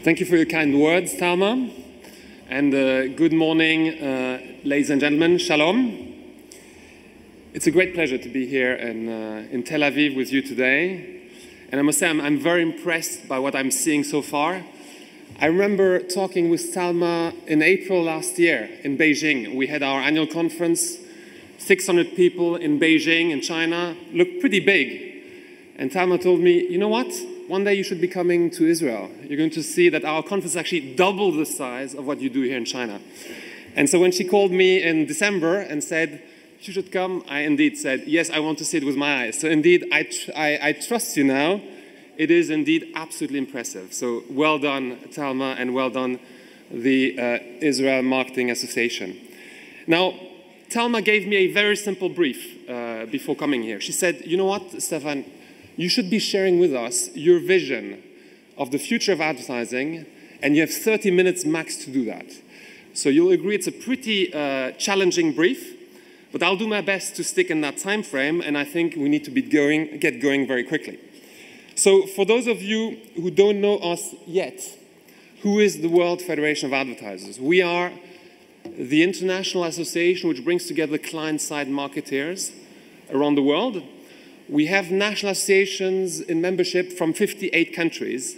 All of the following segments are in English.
Thank you for your kind words, Talma. And good morning, ladies and gentlemen. Shalom. It's a great pleasure to be here in Tel Aviv with you today. And I must say, I'm very impressed by what I'm seeing so far. I remember talking with Talma in April last year in Beijing. We had our annual conference, 600 people in Beijing in China, looked pretty big. And Talma told me, you know what? One day you should be coming to Israel. You're going to see that our conference is actually double the size of what you do here in China. And so when she called me in December and said, you should come, I indeed said, yes, I want to see it with my eyes. So indeed, I trust you now. It is indeed absolutely impressive. So well done, Talma, and well done, the Israel Marketing Association. Now, Talma gave me a very simple brief before coming here. She said, you know what, Stephan, you should be sharing with us your vision of the future of advertising, and you have 30 minutes max to do that. So you'll agree it's a pretty challenging brief, but I'll do my best to stick in that time frame, and I think we need to get going very quickly. So for those of you who don't know us yet, who is the World Federation of Advertisers? We are the international association which brings together client-side marketeers around the world. We have national associations in membership from 58 countries,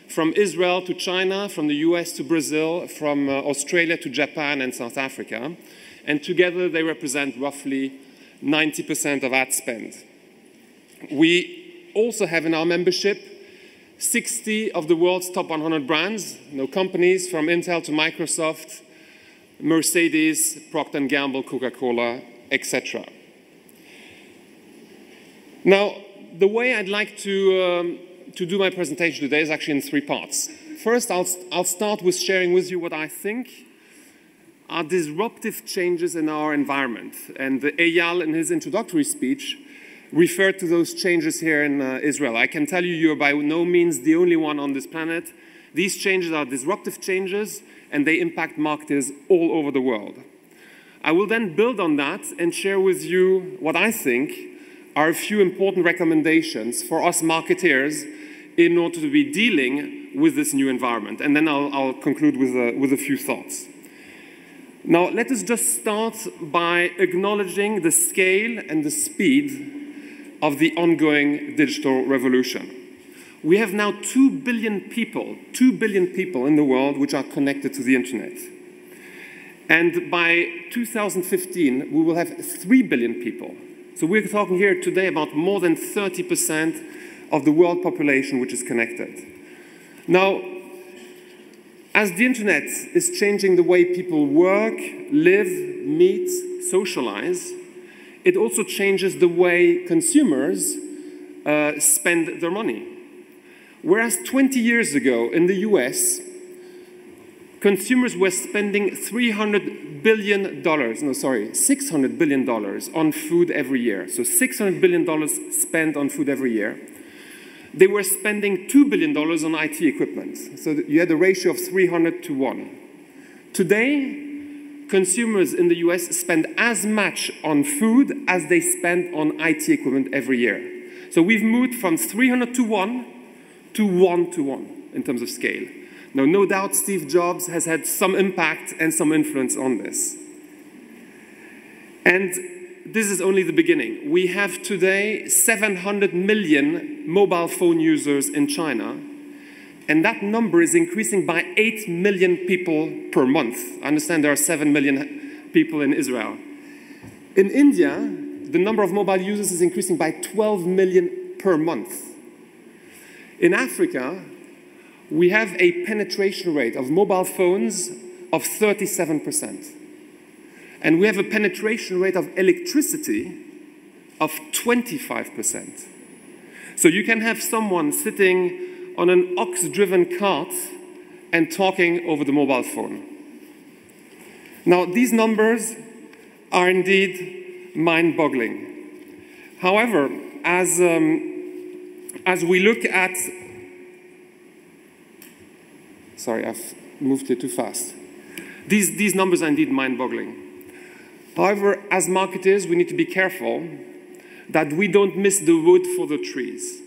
from Israel to China, from the US to Brazil, from Australia to Japan and South Africa. And together they represent roughly 90% of ad spend. We also have in our membership 60 of the world's top 100 brands, companies from Intel to Microsoft, Mercedes, Procter & Gamble, Coca-Cola, etc. Now, the way I'd like to do my presentation today is actually in three parts. First, I'll start with sharing with you what I think are disruptive changes in our environment. And Eyal, in his introductory speech, referred to those changes here in Israel. I can tell you, you're by no means the only one on this planet. These changes are disruptive changes, and they impact marketers all over the world. I will then build on that and share with you what I think are a few important recommendations for us marketeers in order to be dealing with this new environment. And then I'll conclude with a few thoughts. Now, let us just start by acknowledging the scale and the speed of the ongoing digital revolution. We have now 2 billion people in the world which are connected to the internet. And by 2015, we will have 3 billion people. So we're talking here today about more than 30% of the world population which is connected. Now, as the internet is changing the way people work, live, meet, socialize, it also changes the way consumers spend their money. Whereas 20 years ago in the US, consumers were spending $600 billion on food every year. So $600 billion spent on food every year. They were spending $2 billion on IT equipment. So you had a ratio of 300 to 1. Today, consumers in the US spend as much on food as they spend on IT equipment every year. So we've moved from 300 to 1 to 1 to 1 in terms of scale. Now, no doubt Steve Jobs has had some impact and some influence on this. And this is only the beginning. We have today 700 million mobile phone users in China, and that number is increasing by 8 million people per month. I understand there are 7 million people in Israel. In India, the number of mobile users is increasing by 12 million per month. In Africa, we have a penetration rate of mobile phones of 37%. And we have a penetration rate of electricity of 25%. So you can have someone sitting on an ox-driven cart and talking over the mobile phone. Now, these numbers are indeed mind-boggling. However, as we look at... Sorry, I've moved it too fast. These numbers are indeed mind-boggling. However, as marketers, we need to be careful that we don't miss the wood for the trees.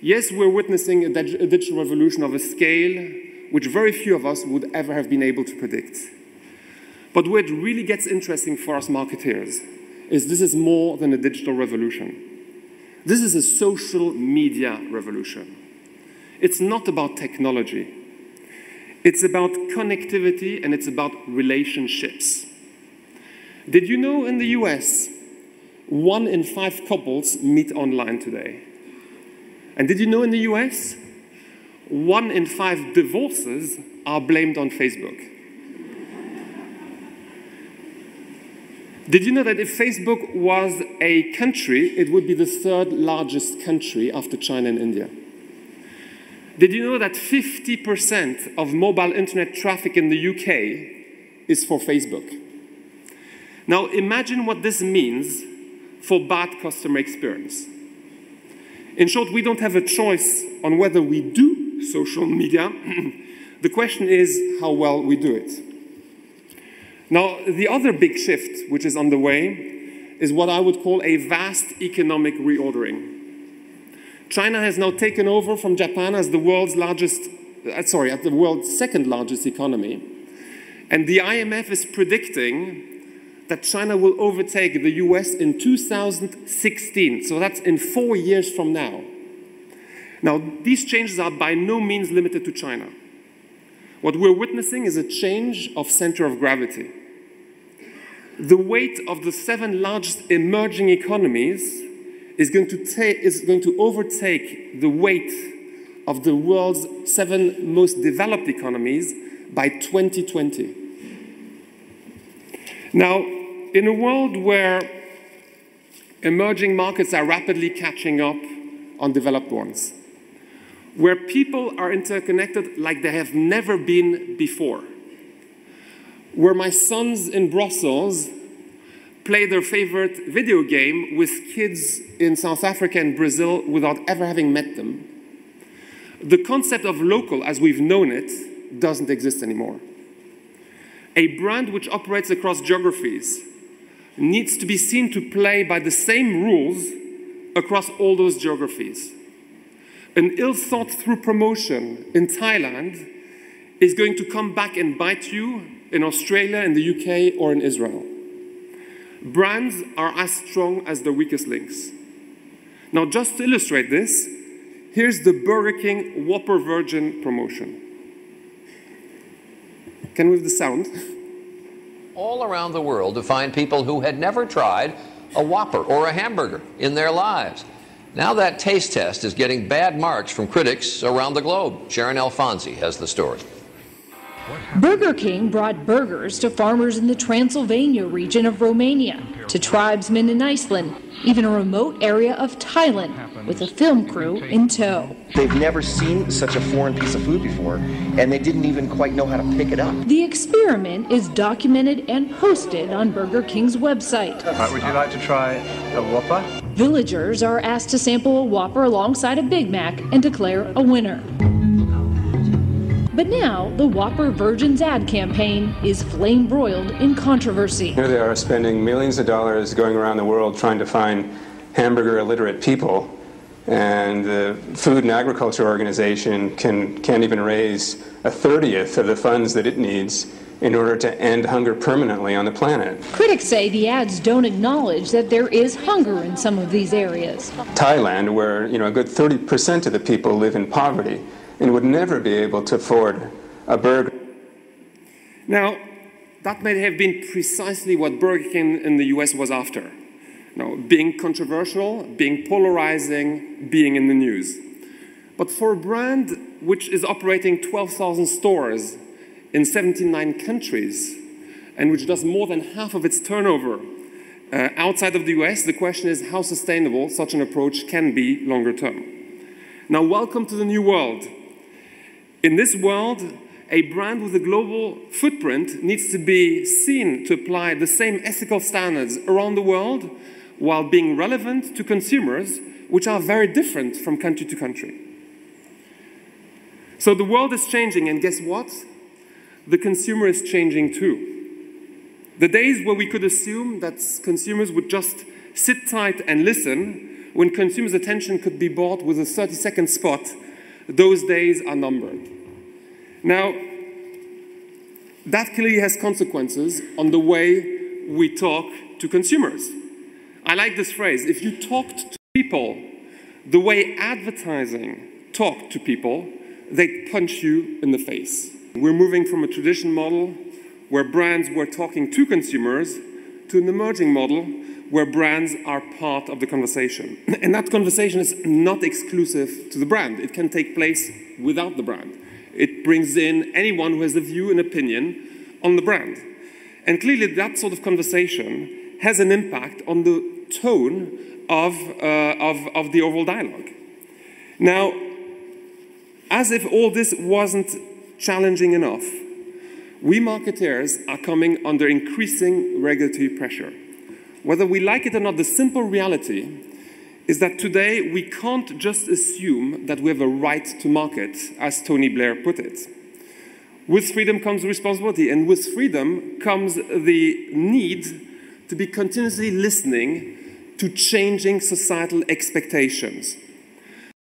Yes, we're witnessing a digital revolution of a scale which very few of us would ever have been able to predict. But where it really gets interesting for us marketeers is this is more than a digital revolution. This is a social media revolution. It's not about technology. It's about connectivity and it's about relationships. Did you know in the US, 1 in 5 couples meet online today? And did you know in the US, 1 in 5 divorces are blamed on Facebook? Did you know that if Facebook was a country, it would be the 3rd largest country after China and India? Did you know that 50% of mobile internet traffic in the UK is for Facebook? Now imagine what this means for bad customer experience. In short, we don't have a choice on whether we do social media. The question is how well we do it. Now, the other big shift which is underway is what I would call a vast economic reordering. China has now taken over from Japan as the world's the world's 2nd largest economy. And the IMF is predicting that China will overtake the US in 2016. So that's in 4 years from now. Now, these changes are by no means limited to China. What we're witnessing is a change of center of gravity. The weight of the 7 largest emerging economies is going to overtake the weight of the world's 7 most developed economies by 2020. Now, in a world where emerging markets are rapidly catching up on developed ones, where people are interconnected like they have never been before, where my sons in Brussels play their favorite video game with kids in South Africa and Brazil without ever having met them, the concept of local as we've known it doesn't exist anymore. A brand which operates across geographies needs to be seen to play by the same rules across all those geographies. An ill-thought-through promotion in Thailand is going to come back and bite you in Australia, in the UK, or in Israel. Brands are as strong as the weakest links. Now, just to illustrate this, here's the Burger King Whopper Virgin promotion. Can we have the sound? All around the world to find people who had never tried a Whopper or a hamburger in their lives. Now that taste test is getting bad marks from critics around the globe. Sharon Alfonsi has the story. Burger King brought burgers to farmers in the Transylvania region of Romania, to tribesmen in Iceland, even a remote area of Thailand, with a film crew in tow. They've never seen such a foreign piece of food before, and they didn't even quite know how to pick it up. The experiment is documented and posted on Burger King's website. Would you like to try a Whopper? Villagers are asked to sample a Whopper alongside a Big Mac and declare a winner. But now, the Whopper Virgin's ad campaign is flame-broiled in controversy. Here they are spending millions of dollars going around the world trying to find hamburger-illiterate people, and the Food and Agriculture Organization can't even raise 1/30th of the funds that it needs in order to end hunger permanently on the planet. Critics say the ads don't acknowledge that there is hunger in some of these areas. Thailand, where a good 30% of the people live in poverty and would never be able to afford a burger. Now, that may have been precisely what Burger King in the US was after. Now, being controversial, being polarizing, being in the news. But for a brand which is operating 12,000 stores in 79 countries, and which does more than half of its turnover outside of the US, the question is how sustainable such an approach can be longer term. Now, welcome to the new world. In this world, a brand with a global footprint needs to be seen to apply the same ethical standards around the world while being relevant to consumers, which are very different from country to country. So the world is changing, and guess what? The consumer is changing too. The days where we could assume that consumers would just sit tight and listen, when consumers' attention could be bought with a 30-second spot, those days are numbered. Now, that clearly has consequences on the way we talk to consumers. I like this phrase: if you talked to people the way advertising talk to people, they punch you in the face. We're moving from a traditional model where brands were talking to consumers to an emerging model where brands are part of the conversation. And that conversation is not exclusive to the brand. It can take place without the brand. It brings in anyone who has a view and opinion on the brand. And clearly that sort of conversation has an impact on the tone of the overall dialogue. Now, as if all this wasn't challenging enough, we marketers are coming under increasing regulatory pressure. Whether we like it or not, the simple reality is that today we can't just assume that we have a right to market, as Tony Blair put it. With freedom comes responsibility, and with freedom comes the need to be continuously listening to changing societal expectations.